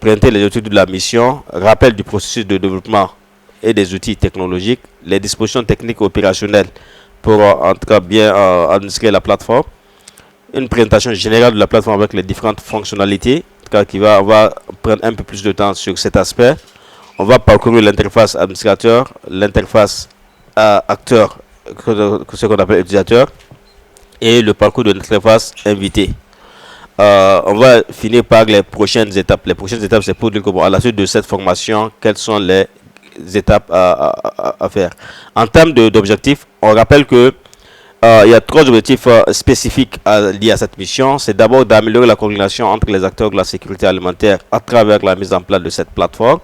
présenter les objectifs de la mission, rappel du processus de développement et des outils technologiques, les dispositions techniques et opérationnelles pour en tout cas bien administrer la plateforme, une présentation générale de la plateforme avec les différentes fonctionnalités, en tout cas on va prendre un peu plus de temps sur cet aspect. On va parcourir l'interface administrateur, l'interface acteur, ce qu'on appelle utilisateur, et le parcours de l'interface invité. On va finir par les prochaines étapes. Les prochaines étapes, c'est pour dire que à la suite de cette formation, quelles sont les étapes à faire. En termes d'objectifs, on rappelle que il y a 3 objectifs spécifiques liés à cette mission. C'est d'abord d'améliorer la coordination entre les acteurs de la sécurité alimentaire à travers la mise en place de cette plateforme.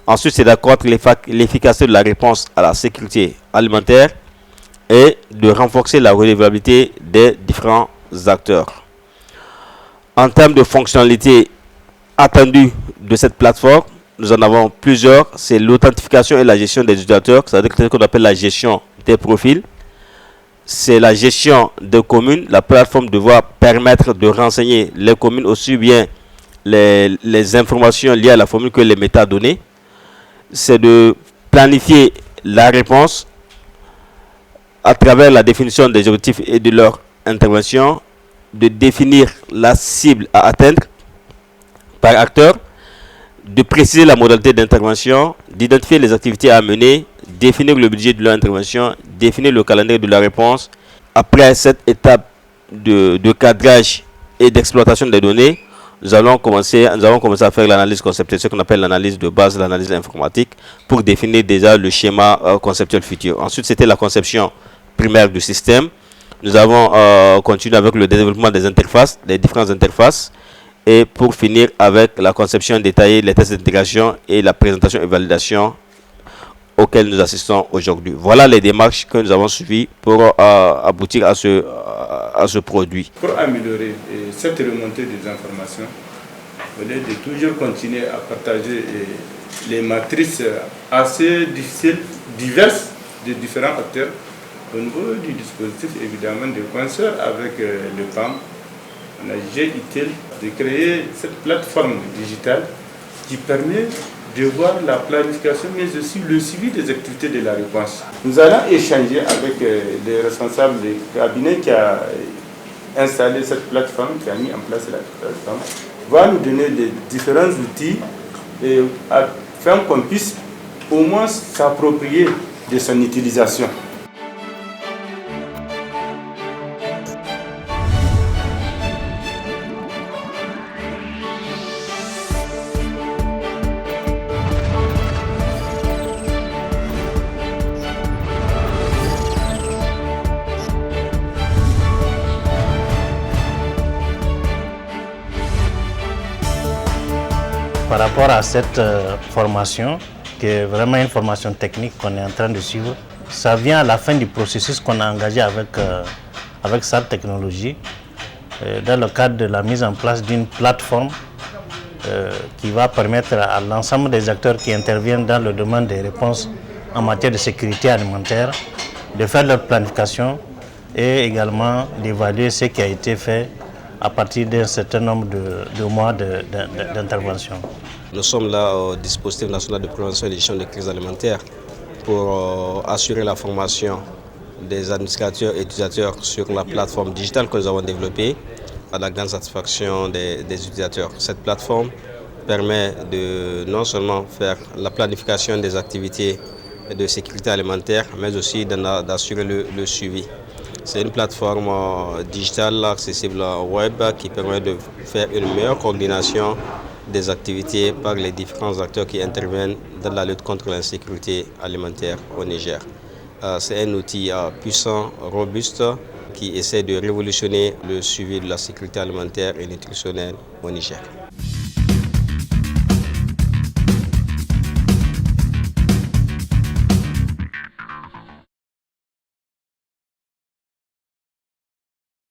Ensuite, c'est d'accroître l'efficacité de la réponse à la sécurité alimentaire et de renforcer la redevabilité des différents acteurs. En termes de fonctionnalités attendues de cette plateforme, nous en avons plusieurs. C'est l'authentification et la gestion des utilisateurs, c'est-à-dire ce qu'on appelle la gestion des profils. C'est la gestion des communes. La plateforme devra permettre de renseigner les communes aussi bien les informations liées à la formule que les métadonnées. C'est de planifier la réponse à travers la définition des objectifs et de leur intervention, de définir la cible à atteindre par acteur, de préciser la modalité d'intervention, d'identifier les activités à mener, définir le budget de leur intervention, définir le calendrier de la réponse. Après cette étape de cadrage et d'exploitation des données, nous avons commencé à faire l'analyse conceptuelle, ce qu'on appelle l'analyse de base, l'analyse informatique, pour définir déjà le schéma conceptuel futur. Ensuite, c'était la conception primaire du système. Nous avons continué avec le développement des interfaces, des différentes interfaces, et pour finir avec la conception détaillée, les tests d'intégration et la présentation et validation auxquelles nous assistons aujourd'hui. Voilà les démarches que nous avons suivies pour aboutir à ce produit. Pour améliorer cette remontée des informations, au lieu de toujours continuer à partager les matrices assez difficiles, diverses, de différents acteurs, au niveau du dispositif, évidemment, de concert avec le PAM, on a jugé utile de créer cette plateforme digitale qui permet de voir la planification, mais aussi le suivi des activités de la réponse. Nous allons échanger avec les responsables du cabinet qui a installé cette plateforme, qui a mis en place la plateforme, va nous donner les différents outils afin qu'on puisse au moins s'approprier de son utilisation. Par rapport à cette formation, qui est vraiment une formation technique qu'on est en train de suivre, ça vient à la fin du processus qu'on a engagé avec SAP Technologies, dans le cadre de la mise en place d'une plateforme qui va permettre à l'ensemble des acteurs qui interviennent dans le domaine des réponses en matière de sécurité alimentaire de faire leur planification et également d'évaluer ce qui a été fait à partir d'un certain nombre de mois d'intervention. Nous sommes là au dispositif national de prévention et de gestion des crises alimentaires pour assurer la formation des administrateurs et utilisateurs sur la plateforme digitale que nous avons développée à la grande satisfaction des utilisateurs. Cette plateforme permet de non seulement faire la planification des activités de sécurité alimentaire, mais aussi d'assurer le suivi. C'est une plateforme digitale accessible web qui permet de faire une meilleure coordination des activités par les différents acteurs qui interviennent dans la lutte contre l'insécurité alimentaire au Niger. C'est un outil puissant, robuste, qui essaie de révolutionner le suivi de la sécurité alimentaire et nutritionnelle au Niger.